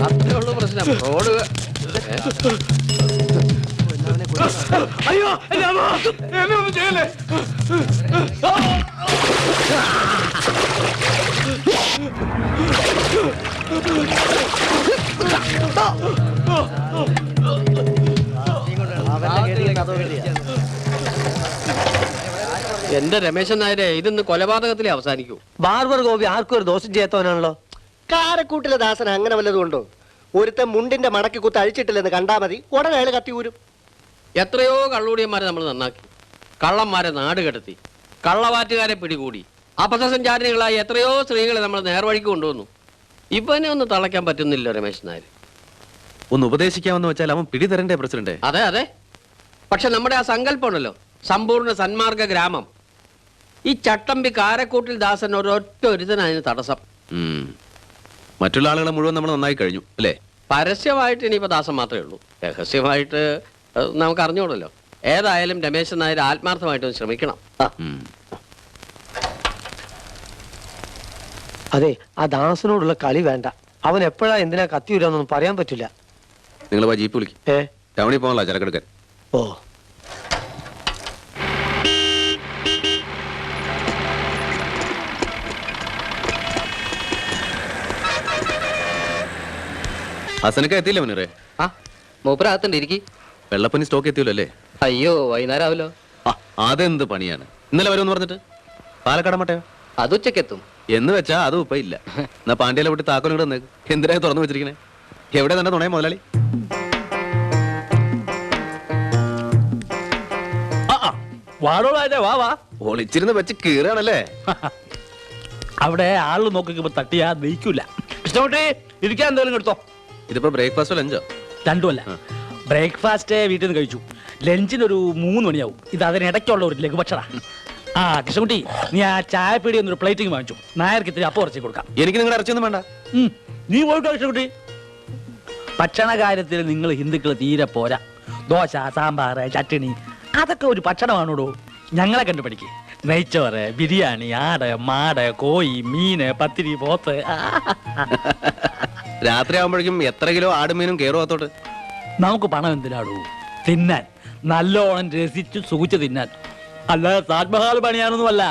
അത്രേ ഉള്ളൂ പ്രശ്നം. റോഡ് അയ്യോ എന്നെ ഒന്നും ചെയ്യല്ലേ. എന്റെ രമേശൻ നായരെ, ഇതൊന്ന് കൊലപാതകത്തിലേ അവസാനിക്കൂ. ബാർബർ ഗോപി ആർക്കും ഒരു ദോഷം ചെയ്യാത്തവനാണല്ലോ. കാരക്കൂട്ടിലെ ദാസൻ അങ്ങനെ വല്ലതും ഉണ്ടോ? ഒരുത്തൻ മുണ്ടിന്റെ മടക്കി കുത്ത് അഴിച്ചിട്ടില്ലെന്ന് കണ്ടാ മതി, ഉടനെ അയാൾ കത്തി ഊരും. എത്രയോ കള്ളൂടിയന്മാരെ നമ്മൾ നന്നാക്കി, കള്ളന്മാരെ നാട് കടത്തി, കള്ളവാറ്റുകാരെ പിടികൂടി, അപഥസഞ്ചാരികളായി എത്രയോ സ്ത്രീകളെ നമ്മൾ നേർവഴിക്ക് കൊണ്ടുവന്നു. ഇവനെ ഒന്ന് തളയ്ക്കാൻ പറ്റുന്നില്ല രമേശൻ നായർ. ഒന്ന് ഉപദേശിക്കാമെന്ന് വെച്ചാൽ അവൻ പിടി തരണ്ടേ പ്രസിഡന്റ്? അതെ അതെ, പക്ഷെ നമ്മുടെ ആ സങ്കല്പമുണ്ടല്ലോ, സമ്പൂർണ്ണ സന്മാർഗ ഗ്രാമം, ഈ ചട്ടമ്പി കാരക്കൂട്ടിൽ ദാസൻ ഒരൊറ്റ ഒരുത്തനതിന് തടസ്സം. മറ്റുള്ള ആളുകളെ മുഴുവൻ നമ്മൾ നന്നായി കഴിഞ്ഞു അല്ലേ? പരസ്യമായിട്ട് ഇനിയിപ്പോ ദാസൻ മാത്രമേ ഉള്ളൂ, രഹസ്യമായിട്ട് നമുക്ക് അറിഞ്ഞോളല്ലോ. ഏതായാലും രമേശൻ നായർ ആത്മാർത്ഥമായിട്ടൊന്ന് ശ്രമിക്കണം. അതെ, ആ ദാസനോടുള്ള കളി വേണ്ട. അവൻ എപ്പോഴാ എന്തിനാ കത്തി വരാന്നൊന്നും പറയാൻ പറ്റില്ല. നിങ്ങൾ ജീപ്പ് വിളിക്കും, ടൗണിൽ പോകാനുള്ള ചരക്കെടുക്കാൻ. ഓ, ഹസനക്ക എത്തിയില്ലേ മുനീറേ? ആ മൂപ്പരകത്തുണ്ട്, ഇരിക്കി. വെള്ളപ്പനി സ്റ്റോക്ക് എത്തിയല്ലോ അല്ലേ? അയ്യോ, വൈകുന്നേരം ആവല്ലോ. അതെന്ത് പണിയാണ്? ഇന്നലെ വരുമെന്ന് പറഞ്ഞിട്ട് പാലക്കാട് മട്ടയോ? അത് ഉച്ചക്കെത്തും എന്ന് വെച്ചാ അതും ഇപ്പൊ ഇല്ല. എന്നാ പാണ്ഡ്യയിലെ വിട്ട് താക്കോലും കൂടെ വന്നേക്ക്. എന്തിനായി തുറന്നു വെച്ചിരിക്കണേ? എവിടെ തന്നെ തുണയ മുതലാളി? വാ വാ. ഒളിച്ചിരുന്ന് വെച്ച് കീറാണല്ലേ? അവിടെ ആള് നോക്കിക്കുമ്പോ തട്ടിയാ നീക്കൂല. ഇഷ്ടപ്പെട്ട് ഇരിക്കാൻ എന്തെങ്കിലും എടുത്തോ. ഇതിപ്പോ ബ്രേക്ക്ഫാസ്റ്റോ ലഞ്ചോ? രണ്ടുമല്ല, ബ്രേക്ക്ഫാസ്റ്റ് വീട്ടിൽ നിന്ന് കഴിച്ചു, ലഞ്ചിനൊരു 3 മണിയാവും. ഇത് അതിനിടയ്ക്കുള്ള ഒരു ലഘുഭക്ഷണ. ആ കൃഷ്ണൻകുട്ടി, നീ ആ ചായപ്പീടി ഒന്നൊരു പ്ലേറ്റിങ് വാങ്ങിച്ചു. നായർക്ക് ഇത്തിരി അപ്പം ഇറച്ചി കൊടുക്കാം. എനിക്ക് നിങ്ങളുടെ ഇറച്ചിയൊന്നും വേണ്ട. നീ പോയിട്ടോ കൃഷ്ണൻകുട്ടി. ഭക്ഷണ കാര്യത്തിൽ നിങ്ങൾ ഹിന്ദുക്കൾ തീരെ പോരാ. ദോശ, സാമ്പാർ, ചട്ടിണി അതൊക്കെ ഒരു ഭക്ഷണമാണോടോ. ഞങ്ങളെ കണ്ടു പഠിക്ക്. നെയ്ച്ചോറ്, ബിരിയാണി, ആട്, മാട്, കോഴി, മീന്, പത്തിരി, പോത്ത്. രാത്രി ആവുമ്പോഴേക്കും എത്ര കിലോ ആടുമീനും കയറുവാത്തോട്ട്. നമുക്ക് പണം എന്തിനാടൂ? തിന്നാൻ, നല്ലോണം രസിച്ച് സുഖിച്ച് തിന്നാൻ, അല്ലാതെ താജ്മഹാൽ പണിയാനൊന്നുമല്ല.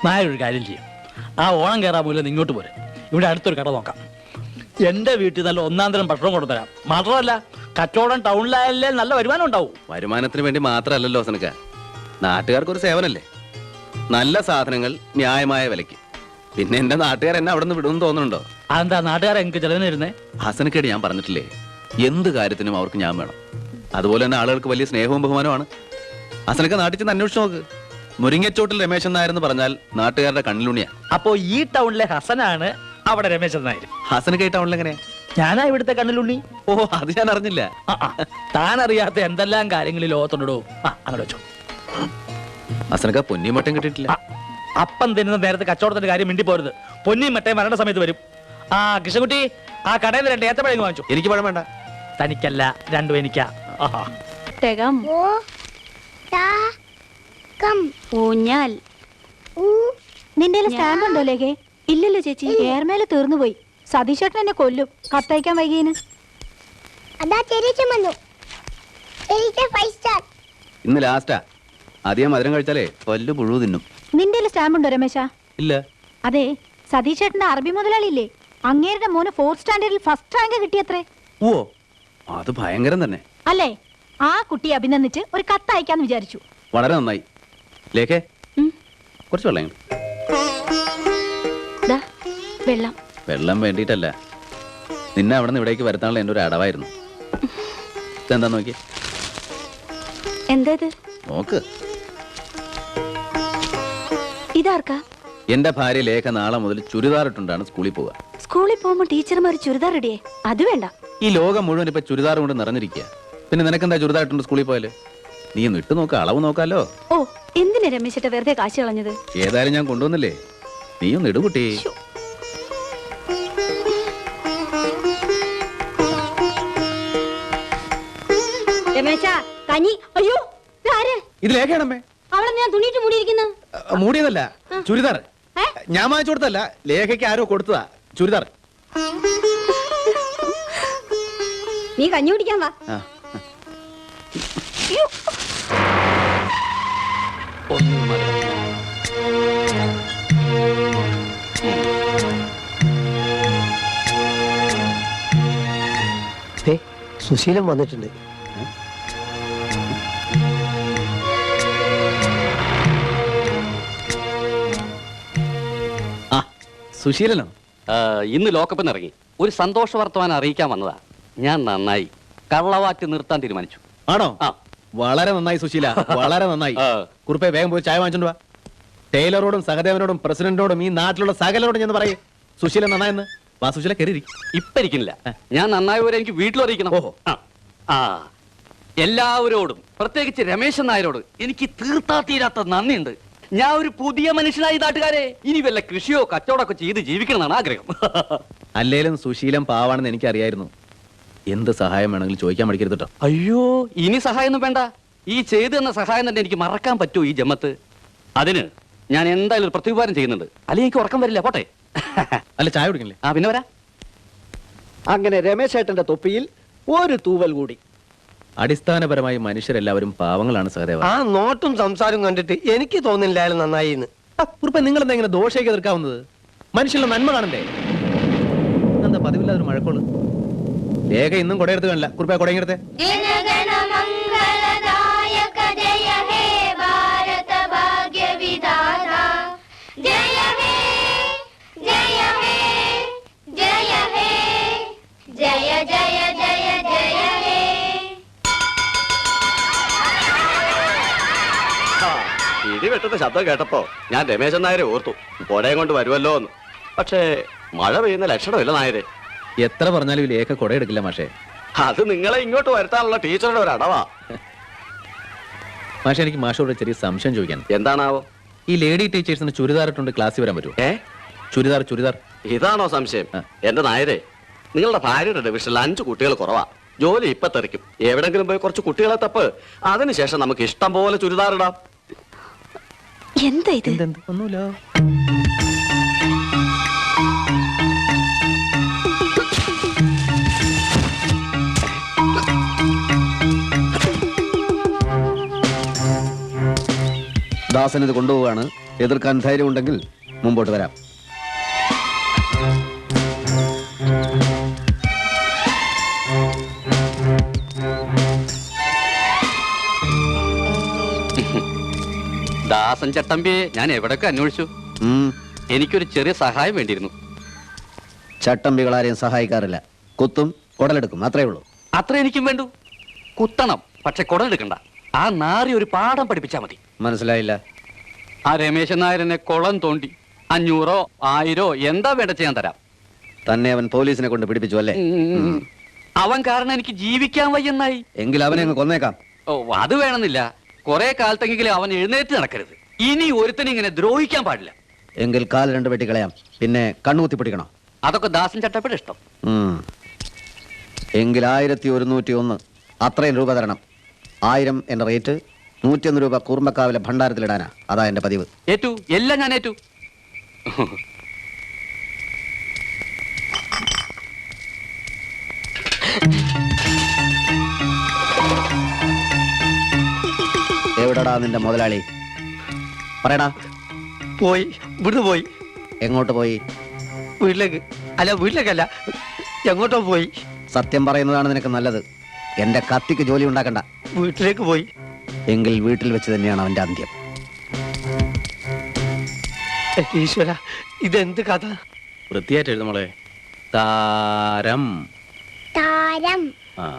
നായൊരു കാര്യം ചെയ്യും, ആ ഓണം കയറാൻ പോലും ഇങ്ങോട്ട് പോരെ. ഇവിടെ അടുത്തൊരു കട നോക്കാം. എന്റെ വീട്ടിൽ നല്ല ഒന്നാം തരം ഭക്ഷണം കൊണ്ടുതരാം. മാത്രമല്ല, കച്ചവടം ടൗണിലായാലേ നല്ല വരുമാനം ഉണ്ടാവും. വരുമാനത്തിന് വേണ്ടി മാത്രമല്ലല്ലോ ഹസനക്ക, നാട്ടുകാർക്കൊരു സേവനല്ലേ? നല്ല സാധനങ്ങൾ ന്യായമായ വിലയ്ക്ക്. പിന്നെ എന്റെ നാട്ടുകാർ എന്നെ അവിടെ നിന്ന് വിടുമെന്ന് തോന്നുന്നുണ്ടോ? അതെന്താ നാട്ടുകാരെ എനിക്ക് ചെലവിനിരുന്നേ? ഹസനക്കേട് ഞാൻ പറഞ്ഞിട്ടില്ലേ, എന്ത് കാര്യത്തിനും അവർക്ക് ഞാൻ വേണം. അതുപോലെ തന്നെ ആളുകൾക്ക് വലിയ സ്നേഹവും ബഹുമാനമാണ്. ഹസനക്ക നാട്ടിൽ ചെന്ന് അന്വേഷിച്ച് നോക്ക്. മുരിങ്ങച്ചോട്ടിൽ രമേശൻ നായർ എന്ന് പറഞ്ഞാൽ നാട്ടുകാരുടെ കണ്ണിലുണിയാ. അപ്പോ ഈ ടൗണിലെ ഹസനാണ് അവിടെ രമേശൻ നായർ. ഹസനക്ക ഈ ടൗണിൽ എങ്ങനെയാ? ഞാനാ ഇവിടുത്തെ കണ്ണിലുണ്ണി. ഓ, അത് ഞാൻ അറിഞ്ഞില്ല. താൻ അറിയാത്ത എന്തെല്ലാം കാര്യങ്ങളിൽ ലോകത്തുണ്ടോ. അങ്ങനെ വെച്ചോ. ഹസനക്ക പൊന്നിയും മട്ടയും കിട്ടിയിട്ടില്ല. അപ്പം തിന്നുന്ന നേരത്തെ കച്ചവടത്തിന്റെ കാര്യം മിണ്ടി പോരുത്. പൊന്നിയും മട്ടയും വരേണ്ട സമയത്ത് വരും. ആ കൃഷ്ണൻകുട്ടി, ആ കടയിൽ 2 ഏത്തപ്പഴം വാങ്ങിച്ചു. എനിക്ക് പഴം വേണ്ട. തനിക്കല്ല, രണ്ടും എനിക്കാ. ഊഞ്ഞാൽ. നിന്റെ സ്റ്റാമ്പ് ഉണ്ടോ ലേഖേ? ഇല്ലല്ലോ ചേച്ചി, എയർമേല് തീർന്നു പോയി. സതീശേട്ടൻ എന്നെ കൊല്ലും കത്തയക്കാൻ വൈകിന്. ഇന്ന് ലാസ്റ്റാ. അധികം മധുരം കഴിച്ചാലേ പല്ല് പുഴു തിന്നും. നിന്റെ സ്റ്റാമ്പ് ഉണ്ടോ രമേശ? ഇല്ല. അതെ, സതീശേട്ടന്റെ അറബി മുതലാളിയില്ലേ, അങ്ങേരുടെ മോന് 4th സ്റ്റാൻഡേർഡിൽ ഫസ്റ്റ് റാങ്ക് കിട്ടിയത്രേ. ഓ, അത് ഭയങ്കരം തന്നെ അല്ലേ? ആ കുട്ടിയെ അഭിനന്ദിച്ച് ഒരു കത്ത് അയക്കാന്ന് വിചാരിച്ചു. വളരെ നന്നായി. ലേഖേ, കുറച്ച് വെള്ളം. വെള്ളം വെള്ളം വേണ്ടിയിട്ടല്ല, നിന്നെ അവിടെ നിന്ന് ഇവിടേക്ക് വരുത്താനുള്ള എൻ്റെ ഒരു അടവായിരുന്നു. എന്താ നോക്കി? എന്താ നോക്ക്. ഇതാർക്കാ? എന്റെ ഭാര്യ ലേഖ നാളെ മുതൽ ചുരിദാർ ഇട്ടുണ്ടാണ് സ്കൂളിൽ പോവുക. സ്കൂളിൽ പോകുമ്പോ ടീച്ചർമാർ ചുരിദാർ ഇടിയേ? അത് വേണ്ട. ഈ ലോകം മുഴുവൻ ഇപ്പൊ ചുരിദാർ കൊണ്ട് നിറഞ്ഞിരിക്കുക. പിന്നെ നിനക്കെന്താ ചുരിദാർ ഇട്ടുണ്ട് സ്കൂളിൽ പോയാല്? നീ ഒന്ന് ഇട്ട് നോക്ക, അളവ് നോക്കാലോ. ഓ, എന്തിനാ രമേശേട്ട വെറുതെ കാശ് കളഞ്ഞത്? ഏതായാലും ഞാൻ കൊണ്ടുവന്നില്ലേ, നീ ഒന്ന് ഇടുകുട്ടി. രമേശ, കഞ്ഞി. അയ്യോ, ഇത് ലേഖയാണമ്മേ. അവളെ ഞാൻ തുണിയിട്ട് മൂടിയിരിക്കുന്നു. മൂടിയതല്ല, ചുരിദാർ. ഏ? ഞാൻ വാങ്ങിച്ചു കൊടുത്തല്ല, ലേഖയ്ക്ക് ആരോ കൊടുത്തതാ ചുരിദാർ. നീ കഞ്ഞി കുടിക്കാൻ വാ. ആ. ഒന്നും മതി. ദേ, സുശീലൻ വന്നിട്ടുണ്ട്. ആ, സുശീലനോ? ഇന്ന് ലോക്കപ്പിൽ ഇറങ്ങി ഒരു സന്തോഷ വർത്തമാനം അറിയിക്കാൻ വന്നതാ. ഞാൻ നന്നായി കള്ളവാറ്റ് നിർത്താൻ തീരുമാനിച്ചു. ആണോ? ആ. വളരെ നന്നായി സുശീല, വളരെ നന്നായി. ആ. കുറുപ്പെ വേഗം പോയി ചായ വാങ്ങിച്ചോണ്ട് വാ. ടൈലറോടും സഹദേവനോടും പ്രസിഡന്റിനോടും ഈ നാട്ടിലുള്ള സകലരോടും ഞാൻ പറയും സുശീല നന്നായെന്ന്. വാ സുശീല, കയറി. ഇപ്പൊ ഇരിക്കുന്നില്ല, ഞാൻ നന്നായവരെ എനിക്ക് വീട്ടിൽ അറിയിക്കണം. ഓഹോ. ആ എല്ലാവരോടും പ്രത്യേകിച്ച് രമേശൻ നായരോട് എനിക്ക് തീർത്താ തീരാത്ത നന്ദിയുണ്ട്. ഞാൻ ഒരു പുതിയ മനുഷ്യനായി നാട്ടുകാരെ. ഇനി വല്ല കൃഷിയോ കച്ചവടമൊക്കെ ചെയ്ത് ജീവിക്കണമെന്നാണ് ആഗ്രഹം. അല്ലേലും സുശീലം പാവാണെന്ന് എനിക്കറിയായിരുന്നു. എന്ത് സഹായം വേണമെങ്കിലും ചോദിക്കാൻ മടിക്കരുത് കേട്ടോ. അയ്യോ, ഇനി സഹായമൊന്നും വേണ്ട. ഈ ചെയ്തു തന്ന സഹായം തന്നെ എനിക്ക് മറക്കാൻ പറ്റുമോ ഈ ജമ്മത്ത്? അതിന് ഞാൻ എന്തായാലും ഒരു പ്രത്യുപകാരം ചെയ്യുന്നുണ്ട്. അല്ലെങ്കിൽ എനിക്ക് ഉറക്കം വരില്ല. പോട്ടെ. അല്ല, ചായ കുടിക്കല്ലേ? ആ പിന്നെ വരാ. അങ്ങനെ രമേശേട്ടന്റെ തൊപ്പിയിൽ ഒരു തൂവൽ കൂടി. അടിസ്ഥാനപരമായി മനുഷ്യരെല്ലാവരും പാവങ്ങളാണ് സഹദേവ. ആ നോട്ടും സംസാരവും കണ്ടിട്ട് എനിക്ക് തോന്നുന്നില്ല അയാൾ നന്നായി എന്ന്. കുറുപ്പെ, നിങ്ങൾ എന്താ ഇങ്ങനെ ദോഷയൊക്കെ എതിർക്കാവുന്നത്? മനുഷ്യരുടെ നന്മ കാണണ്ടേ? എന്താ പതിവില്ലാതൊരു മഴക്കോള്? ലേഖ ഇന്നും കൊടയെടുത്ത് കാണില്ല. കുറുപ്പെ, കൊടയെടുത്തേ. जनगण मंगलदायक जय हे भारत भाग्य विधाता जय हे जय हे जय हे जय जय जय जय हे ഇടി വെട്ടുന്ന ശബ്ദം കേട്ടപ്പോ ഞാൻ രമേശൻ നായരെ ഓർത്തു, കൊടയും കൊണ്ട് വരുമല്ലോ എന്ന്. പക്ഷേ മഴ പെയ്യുന്ന ലക്ഷണമില്ല നായരെ. എത്ര പറഞ്ഞാലും ഈ ലേഖ കൊടയെടുക്കില്ല മാഷേ. അത് നിങ്ങളെ ഇങ്ങോട്ട് വരുത്താനുള്ള ടീച്ചറുടെ ഒരു അടവാ. മാഷെ, എനിക്ക് മാഷോട് ഒരു ചെറിയ സംശയം ചോദിക്കാൻ. എന്താണാവോ? ഈ ലേഡി ടീച്ചേഴ്സിന് ചുരിദാർ ഇട്ടുകൊണ്ട് ക്ലാസ്സിൽ വരാൻ പറ്റുമോ? ചുരിദാർ ചുരിദാർ ഇതാണോ സംശയം? ആ. എന്റെ നായരെ, നിങ്ങളുടെ ഭാര്യയുടെ ഡിവിഷനിൽ 5 കുട്ടികൾ കുറവാ. ജോലി ഇപ്പൊ തെറിക്കും. എവിടെങ്കിലും പോയി കുറച്ച് കുട്ടികളെ തപ്പ്. അതിനുശേഷം നമുക്ക് ഇഷ്ടം പോലെ ചുരിദാർ ഇടാം. എന്താ ഇത്? ഒന്നുമില്ല. ദാസൻ ഇത് കൊണ്ടുപോവാണ്. എതിർക്കാൻ ധൈര്യമുണ്ടെങ്കിൽ മുമ്പോട്ട് വരാം. ദാസൻ ചട്ടമ്പിയെ ഞാൻ എവിടൊക്കെ അന്വേഷിച്ചു. എനിക്കൊരു ചെറിയ സഹായം വേണ്ടിയിരുന്നു. ചട്ടമ്പികളാരെയും സഹായിക്കാറില്ല. കുത്തും കുടലെടുക്കും, അത്രേ ഉള്ളൂ. അത്ര എനിക്കും വേണ്ടു. കുത്തണം, പക്ഷെ കുടലെടുക്കണ്ട. ആ നാറി ഒരു പാഠം പഠിപ്പിച്ചാ മതി. മനസ്സിലായില്ല. ആ രമേശൻ നായരനെ കുളം തോണ്ടി 500 1000 എന്താ വേണ്ട ചെയ്യാൻ തരാം. തന്നെ അവൻ പോലീസിനെ കൊണ്ട് പിടിപ്പിച്ചു അല്ലേ? അവൻ കാരണം എനിക്ക് ജീവിക്കാൻ വയ്യെന്നായി. എങ്കിൽ അവനെ അങ്ങ് കൊന്നേക്കാം. ഓ, അത് വേണമെന്നില്ല. കുറെ കാലത്തെങ്കിലും അവൻ എഴുന്നേറ്റ് നടക്കരുത്. ഇനി ഒരുത്തനും ഇങ്ങനെ ദ്രോഹിക്കാൻ പാടില്ല. എങ്കിൽ കാൽ 2 വെട്ടിക്കളയാം. പിന്നെ കണ്ണുകുത്തി പിടിക്കണോ? അതൊക്കെ ദാസൻ ചട്ടപ്പിടെ ഇഷ്ടം. എങ്കിൽ 1101 അത്രയും രൂപ തരണം. 1000 എന്റെ റേറ്റ്. 101 രൂപ കൂർമ്മക്കാവിലെ ഭണ്ഡാരത്തിലിടാനാ. അതാ എന്റെ പതിവ്. ഏറ്റു, എല്ലാം ഞാൻ ഏറ്റു. എവിടെടാ നിന്റെ മുതലാളി? പറയടാ. പോയി, ഇവിടുന്ന് പോയി. എങ്ങോട്ട് പോയി? വീട്ടിലേക്ക്. അല്ല, വീട്ടിലേക്കല്ല, എങ്ങോട്ടോ പോയി. സത്യം പറയുന്നതാണ് നിനക്ക് നല്ലത്. എന്റെ കത്തിക്ക് ജോലി ഉണ്ടാക്കണ്ട. വീട്ടിലേക്ക് പോയി. എങ്കിൽ വീട്ടിൽ വെച്ച് തന്നെയാണ് അവന്റെ അന്ത്യം. ഈശ്വര, ഇതെന്ത് കഥ? വൃത്തിയായിട്ട് എഴുതുമോളെ. താരം. तारम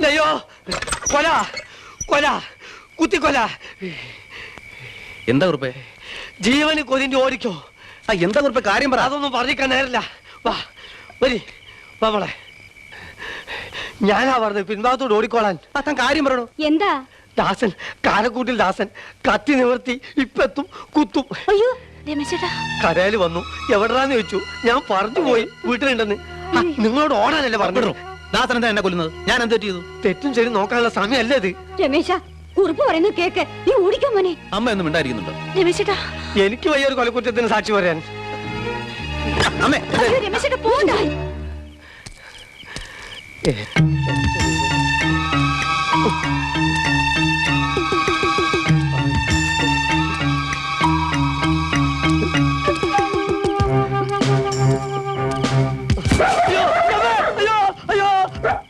അയ്യോ, കൊല കൊല കുത്തിക്കൊല. എന്താ കുറുപ്പേ? ജീവന് കൊതിന്റെ ഓടിക്കോ. എന്താ കുറുപ്പേ കാര്യം പറ. അതൊന്നും പറഞ്ഞിക്കാൻ നേരില്ല. വാ വരി, വാ മോളെ. ഞാനാ പറഞ്ഞത് പിൻഭാഗത്തോട് ഓടിക്കോളാൻ. താൻ കാര്യം പറയണോ? എന്താ? ദാസൻ, കാരക്കൂട്ടിൽ ദാസൻ കത്തി നിവർത്തി ഇപ്പെത്തും, കുത്തും. അയ്യോ രമേശേട്ടാ, കരയില് വന്നു. എവിടാന്ന് ചോദിച്ചു. ഞാൻ പറഞ്ഞു പോയി വീട്ടിലുണ്ടെന്ന്. നിങ്ങളോട് ഓടാനല്ലേ പറഞ്ഞു. ദാസൻ എന്താ എന്നെ കൊല്ലുന്നത്? ഞാൻ എന്ത് ചെയ്തു? തെറ്റും ശരി നോക്കാനുള്ള സമയമല്ല ഇത്. രമേശ കുറിപ്പ് പറയുന്നത് കേക്ക്. നീ ഓടിക്കാൻ മോനെ. അമ്മ ഒന്നും മിണ്ടായിരിക്കുന്നുണ്ടോ? രമേശേട്ടാ, എനിക്ക് വയ്യ ഒരു കൊലക്കുറ്റത്തിന് സാക്ഷി പറയാൻ. അമ്മേ അയ്യോ, രമേശേട്ടാ പോണ്ട.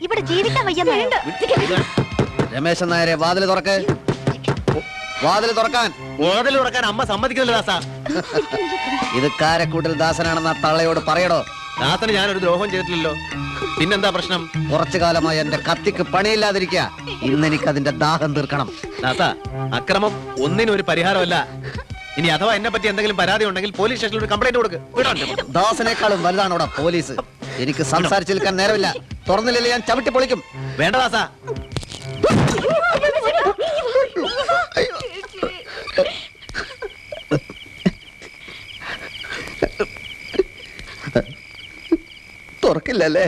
ഇവിടെ ജീവിക്കാൻ വയ്യ. രമേശൻ നായരെ വാതിൽ തുറക്ക്. വാതിൽ തുറക്കാൻ. വാതിൽ തുറക്കാൻ അമ്മ സമ്മതിക്കുന്നില്ല ദാസ. ഇത് കാരക്കൂട്ടിൽ ദാസനാണെന്ന് ആ തള്ളയോട് പറയടോ. ദാസന് ഞാനൊരു ദ്രോഹം ചെയ്തിട്ടില്ലല്ലോ, പിന്നെന്താ പ്രശ്നം? കുറച്ചു കാലമായി എന്റെ കത്തിക്ക് പണിയില്ലാതിരിക്കുക. ഇന്ന് എനിക്ക് അതിന്റെ ദാഹം തീർക്കണം. ദാസ, അക്രമം ഒന്നിനും ഒരു പരിഹാരമല്ല. ഇനി അഥവാ എന്നെ പറ്റി എന്തെങ്കിലും പരാതി ഉണ്ടെങ്കിൽ പോലീസ് സ്റ്റേഷനിൽ ഒരു കംപ്ലൈന്റ് കൊടുക്ക്. ദാസനേക്കാളും വലുതാണോടാ പോലീസ്. എനിക്ക് സംസാരിച്ചു നിൽക്കാൻ നേരമില്ല. തുറന്നില്ലെങ്കിൽ ഞാൻ ചവിട്ടി പൊളിക്കും. വേണ്ട ദാസ. തുറക്കില്ലല്ലേ?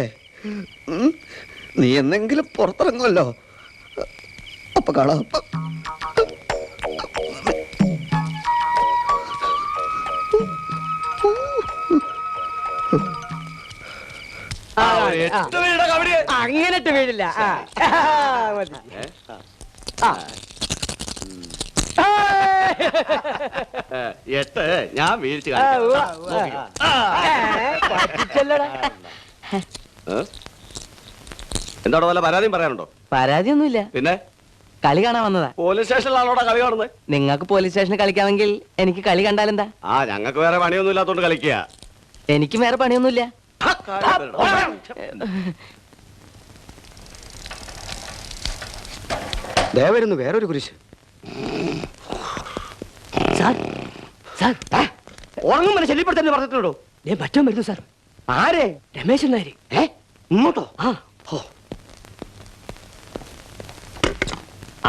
നീ എന്തെങ്കിലും പുറത്തിറങ്ങുമല്ലോ. അപ്പൊ കാണാം. അങ്ങനെട്ട് വീഴില്ല. എട്ട് ഞാൻ വീഴ്ച എന്താണോ വല്ല പരാതിയും പറയാനുണ്ടോ? പരാതിയൊന്നുമില്ല. പിന്നെ കളി കാണാൻ വന്നതാ. പോലീസ് സ്റ്റേഷനിലാണോടാ കളി കാണുന്നത്? നിങ്ങൾക്ക് പോലീസ് സ്റ്റേഷനിൽ കളിക്കാമെങ്കിൽ എനിക്ക് കളി കണ്ടാലെന്താ? ആ, ഞങ്ങൾക്ക് വേറെ പണിയൊന്നും ഇല്ലാത്തോണ്ട് കളിക്കുക. എനിക്കും വേറെ പണിയൊന്നുമില്ല. ദേവരുന്നു വേറൊരു കുരിശ്. ഉറങ്ങും ശല്യപ്പെടുത്തന്നെ പറഞ്ഞിട്ടുണ്ടോ? മറ്റോ വരുന്നു സാർ. ആരെ? രമേശൻ നായര്. ഇങ്ങോട്ടോ?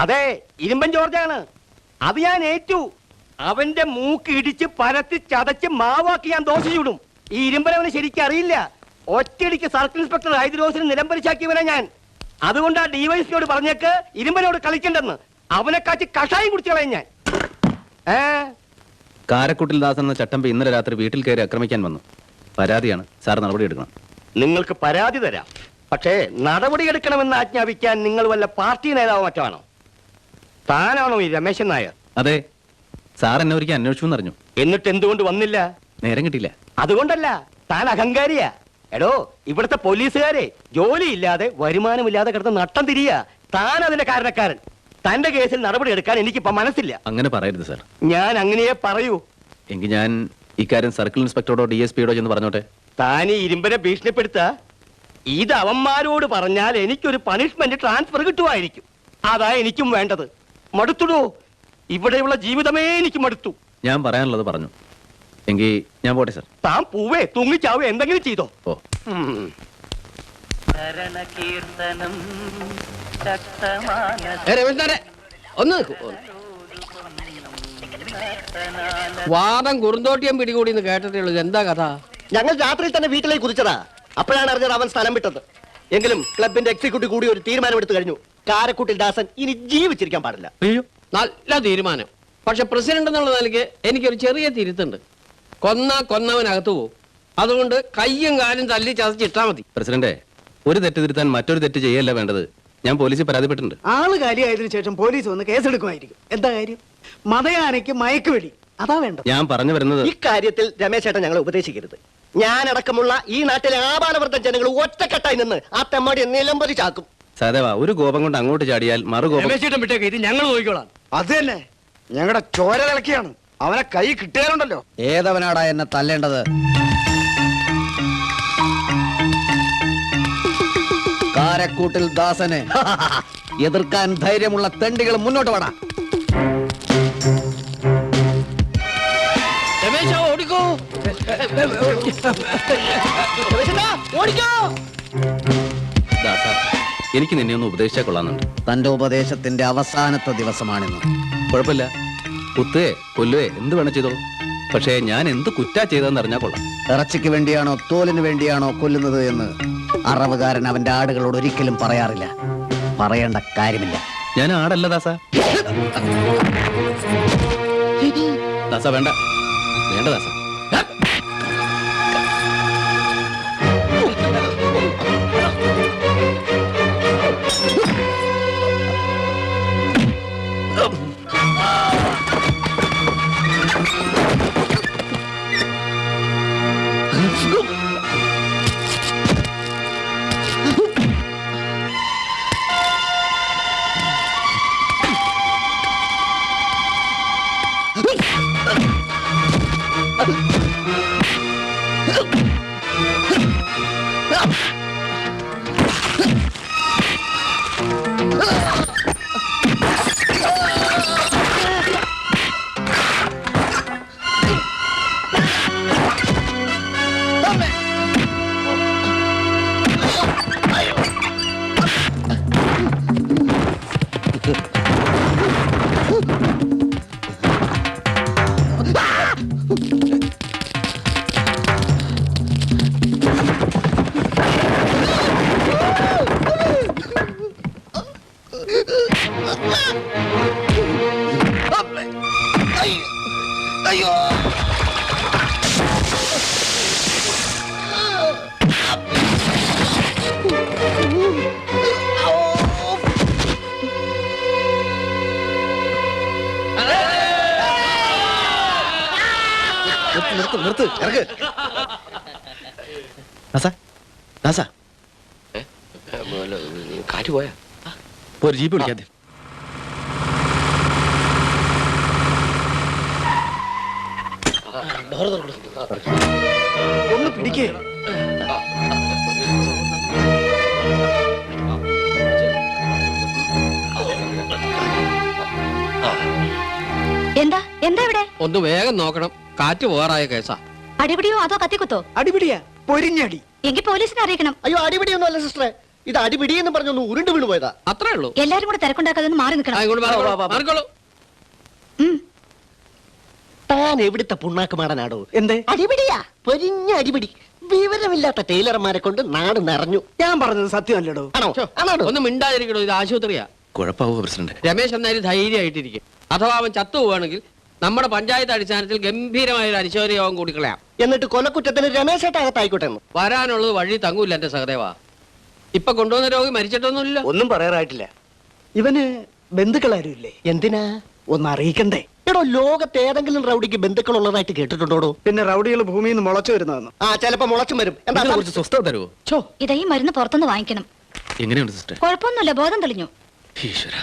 അതെ, ഇരുമ്പൻ ജോർജാണ്. അത് ഞാൻ ഏറ്റു. അവന്റെ മൂക്ക് ഇടിച്ച് പരത്തി ചതച്ച് മാവാക്കി ഞാൻ ദോശ ചൂടും. ഈ ഇരുമ്പനവന് ശരിക്കും അറിയില്ല. ഒറ്റയടിക്ക് സർക്കിൾ ഇൻസ്പെക്ടർ ഹൈദ്രോസിന് നിലംപരിച്ചാക്കിയവനെ ഞാൻ. അതുകൊണ്ട് ആ ഡിവൈഎസ്പിയോട് പറഞ്ഞേക്ക് ഇരുമ്പനോട് കളിക്കണ്ടെന്ന്. അവനെ കാച്ചി കഷായം കുടിച്ചു കളയും ഞാൻ. കാരക്കുട്ടിൽ ദാസൻ എന്ന ചട്ടമ്പി ഇന്നലെ രാത്രി വീട്ടിൽ കയറി ആക്രമിക്കാൻ വന്നു. പരാതിയാണ്, സാർ നടപടി എടുക്കണം. നിങ്ങൾക്ക് പരാതി തരാം, പക്ഷേ നടപടി എടുക്കണമെന്ന് ആജ്ഞാപിക്കാൻ നിങ്ങൾ വല്ല പാർട്ടി നേതാവോ മറ്റോ ആണോ? താനാണോ ഈ രമേശൻ നായർ? അതെ, സാർ എന്നെ ഒരിക്കൽ അന്വേഷിച്ചു അറിഞ്ഞു. എന്നിട്ട് എന്തുകൊണ്ട് വന്നില്ല? നേരം കിട്ടിയില്ല. അതുകൊണ്ടല്ല, താൻ അഹങ്കാരിയാ. എടോ, ഇവിടുത്തെ പോലീസുകാരെ ജോലിയില്ലാതെ വരുമാനമില്ലാതെ കിടന്ന് നട്ടം തിരിയാ. താൻ അതിന്റെ കാരണക്കാരൻ. തന്റെ കേസിൽ നടപടി എടുക്കാൻ എനിക്കിപ്പോ മനസ്സില്ല. അങ്ങനെ പറയരുത് സാർ. ഞാൻ അങ്ങനെയേ പറയൂ. എങ്കിൽ ഞാൻ ഇക്കാര്യം സർക്കിൾ ഇൻസ്പെക്ടറോടോ DSPയോടോ ചെന്ന് പറഞ്ഞോട്ടെ. താൻ ഈ ഇരുമ്പനെ ഭീഷണിപ്പെടുത്ത ഇത് അവന്മാരോട് പറഞ്ഞാൽ എനിക്കൊരു പണിഷ്മെന്റ് ട്രാൻസ്ഫർ കിട്ടുമായിരിക്കും. അതാ എനിക്കും വേണ്ടത്. മടുത്തുടോ, ഇവിടെയുള്ള ജീവിതമേ എനിക്ക് മടുത്തു. ഞാൻ പറയാനുള്ളത് പറഞ്ഞു. എങ്കിൽ ഞാൻ പോട്ടെ സാർ. താൻ പൂവേ തൂങ്ങിച്ചാവേ എന്തെങ്കിലും ചെയ്തോ. ഓ, ഒന്ന് വാദം കുറുന്തോട്ടിയം പിടികൂടിന്ന് കേട്ടിട്ടേ ഉള്ളൂ. എന്താ കഥ? ഞങ്ങൾ രാത്രിയിൽ തന്നെ വീട്ടിലേക്ക് കുതിച്ചതാ. അപ്പോഴാണ് അറിഞ്ഞത് അവൻ സ്ഥലം വിട്ടത്. എങ്കിലും ക്ലബിന്റെ എക്സിക്യൂട്ടീവ് കൂടി ഒരു തീരുമാനമെടുത്തു കഴിഞ്ഞു. കാരക്കുട്ടിൽ ദാസൻ ഇനി ജീവിച്ചിരിക്കാൻ പാടില്ല. അയ്യോ, നല്ല തീരുമാനം. പക്ഷെ പ്രസിഡന്റ് എന്നുള്ള നിലയ്ക്ക് എനിക്കൊരു ചെറിയ തിരുത്തുണ്ട്. കൊന്നവനകത്തു പോകും. അതുകൊണ്ട് കയ്യും കാലും തല്ലി ചതച്ചിട്ടാ മതി. പ്രസിഡന്റ്, ഒരു തെറ്റ് തിരുത്താൻ മറ്റൊരു തെറ്റ് ചെയ്യല്ല വേണ്ടത്. ഞാൻ പോലീസിൽ പരാതിപ്പെട്ടിട്ടുണ്ട്. ആള് കാര്യമായതിനു ശേഷം പോലീസ് വന്ന് കേസെടുക്കുമായിരിക്കും. എന്താ കാര്യം? മതയാനയ്ക്ക് മയക്കുവെടി, അതാ വേണ്ടത്. ഞാൻ പറഞ്ഞു വരുന്നത്, ഇക്കാര്യത്തിൽ രമേശ് ചേട്ടൻ ഞങ്ങളെ ഉപദേശിക്കരുത്. ഞാനടക്കമുള്ള ഈ നാട്ടിലെ ആബാലവൃദ്ധ ജനങ്ങൾ ഒറ്റക്കെട്ടായി നിന്ന് ആ തെമ്മാടി നിലംപതി ചാക്കും. സഹദേവ, ഒരു കോപം കൊണ്ട് അങ്ങോട്ട് ചാടിയാൽ മറുകോപം. വിട്ടേക്ക്, ഇത് ഞങ്ങൾ നോക്കിക്കോളാം. അത് തന്നെ, ഞങ്ങളുടെ ചോര കളക്കിയാണ്. അവനെ കൈ കിട്ടിയാലുണ്ടല്ലോ. ഏതവനാടാ എന്നെ തല്ലേണ്ടത്? കാരക്കൂട്ടിൽ ദാസനെ എതിർക്കാൻ ധൈര്യമുള്ള തെണ്ടികൾ മുന്നോട്ട് വേണം. രമേശ, ഓടിക്കോ. ദാസ, എനിക്ക് നിന്നെ ഒന്ന് ഉപദേശിച്ചാൽ കൊള്ളാന്നുണ്ട്. തന്റെ ഉപദേശത്തിന്റെ അവസാനത്തെ ദിവസമാണിന്ന്. കുഴപ്പമില്ല, കുത്തുകയെ കൊല്ലുകയെ എന്ത് വേണം ചെയ്തോളൂ. പക്ഷേ ഞാൻ എന്ത് കുറ്റാ ചെയ്തതെന്ന് അറിഞ്ഞാൽ കൊള്ളാം. ഇറച്ചിക്ക് വേണ്ടിയാണോ തോലിന് വേണ്ടിയാണോ കൊല്ലുന്നത് എന്ന് അറവുകാരൻ അവന്റെ ആടുകളോട് ഒരിക്കലും പറയാറില്ല. പറയേണ്ട കാര്യമില്ല. ഞാൻ ആടല്ല ദാസ. ദാസ വേണ്ട, വേണ്ട ദാസ. നിർത്ത്, ഇറക്ക്. ദാസ, ദാസ, കാറ്റ് പോയാ ഒരു ജീപ്പ് വിളിക്കാതെ. ഒന്ന് പിടിക്കേ. എന്താ എന്താ ഇവിടെ? ഒന്ന് വേഗം നോക്കണം, കാറ്റ് പോകാറായ കേസാ. അടിപിടിയോ അതോ കത്തിക്കുത്തോ? അടിപിടിയാ, പൊരിഞ്ഞടി. എങ്കിൽ പോലീസിനെ അറിയിക്കണം. അയ്യോ അടിപിടിയൊന്നും അല്ല സിസ്റ്ററെ, ഇത് അടിപിടി എന്ന് പറഞ്ഞൊന്ന് ഉരുണ്ട് വീണ് പോയതാ. അത്രേ ഉള്ളൂ. എല്ലാരും കൂടെ തിരക്കുണ്ടാക്കാതെ മാറി നിൽക്കണം. ഇങ്ങോട്ട് മാറിക്കോളൂ. താൻ എവിടുത്തെ പുണ്ണാക്കുമാടനാടോ? എന്തേ? അടിപിടിയാ, പൊരിഞ്ഞ അടിപിടി. വിവരമില്ലാത്ത ടൈലർമാരെ കൊണ്ട് നാട് നിറഞ്ഞു. ഞാൻ പറഞ്ഞത് സത്യമല്ലടോ. ആണോ? ആണോ? ഒന്ന് മിണ്ടാതിരിക്കണോ, ഇത് ആശുപത്രിയാ. കുഴപ്പമാവോ പ്രസിഡന്റ്? രമേശ് എന്നാലും ധൈര്യമായിട്ടിരിക്കും. അഥവാ അവൻ ചത്തുപോവാണെങ്കിൽ നമ്മുടെ പഞ്ചായത്ത് അടിസ്ഥാനത്തിൽ ഗംഭീരമായ ഒരു അനുശോചന യോഗം കൂടി കളയാം. എന്നിട്ട് കൊലക്കുറ്റത്തിന് രമേശേട്ടകത്തായിക്കോട്ടെ എന്ന്. വരാനുള്ളത് വഴി തങ്ങൂല്ല എന്റെ സഹദേവാ. ഇപ്പൊ കൊണ്ടുവന്ന രോഗി മരിച്ചിട്ടൊന്നുമില്ല. ഒന്നും പറയാറായിട്ടില്ല. ഇവന് ബന്ധുക്കളാരും ഇല്ലേ? എന്തിനാ? ഒന്ന് അറിയിക്കണ്ടേ? എടോ, ലോകത്ത് ഏതെങ്കിലും റൗഡിക്ക് ബന്ധുക്കൾ ഉള്ളതായിട്ട് കേട്ടിട്ടുണ്ടോ? പിന്നെ റൗഡികൾ ഭൂമിയിൽ നിന്ന് മുളച്ചു വരുന്നതെന്ന്. ആ, ചിലപ്പോ മുളച്ചും വരും. എന്താ നിങ്ങൾ കുറച്ച് സ്വസ്ഥത തരുമോ? ഇതാ ഈ മരുന്ന് പുറത്തുനിന്ന് വാങ്ങിക്കണം. എങ്ങനെയുണ്ട് സിസ്റ്റർ? കുഴപ്പമൊന്നുമില്ല, ബോധം തെളിഞ്ഞു. ഈശ്വര.